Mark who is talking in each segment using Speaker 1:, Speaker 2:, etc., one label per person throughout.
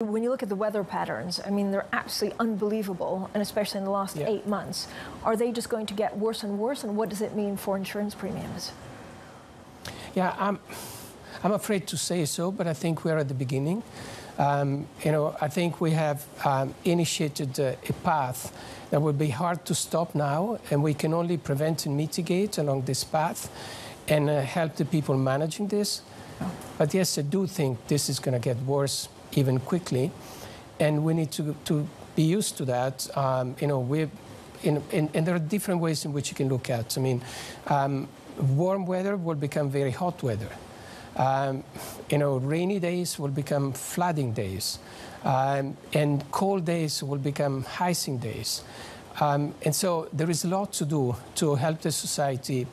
Speaker 1: When you look at the weather patterns, I mean, they're absolutely unbelievable, and especially in the last 8 months. Are they just going to get worse and worse, and what does it mean for insurance premiums?
Speaker 2: Yeah, I'm afraid to say so, but I think we're at the beginning. I think we have initiated a path that will be hard to stop now, and we can only prevent and mitigate along this path and help the people managing this. But yes, I do think this is going to get worse even quickly, and we need to be used to that. And there are different ways in which you can look at. I mean, warm weather will become very hot weather. Rainy days will become flooding days, and cold days will become icing days. And so there is a lot to do to help the society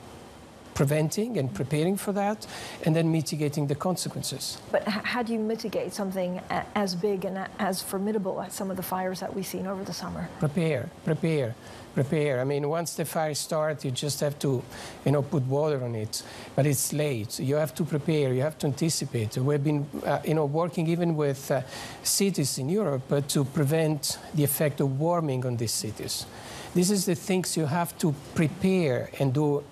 Speaker 2: preventing and preparing for that, and then mitigating the consequences.
Speaker 1: But how do you mitigate something as big and as formidable as some of the fires that we've seen over the summer?
Speaker 2: Prepare. I mean, once the fire starts, you just have to, put water on it. But it's late. You have to prepare. You have to anticipate. We've been, working even with cities in Europe to prevent the effect of warming on these cities. This is the things you have to prepare and do,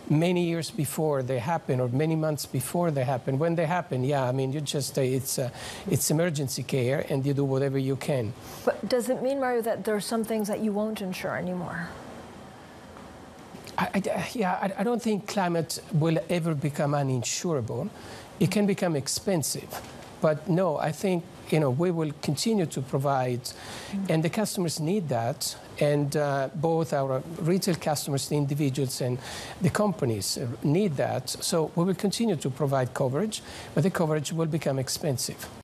Speaker 2: many years before they happen, or many months before they happen. When they happen, yeah, I mean, you just, it's emergency care, and you do whatever you can.
Speaker 1: But does it mean, Mario, that there are some things that you won't insure anymore?
Speaker 2: I don't think climate will ever become uninsurable. It can become expensive. But no, I think, we will continue to provide, and the customers need that, and both our retail customers, the individuals, and the companies need that. So we will continue to provide coverage, but the coverage will become expensive.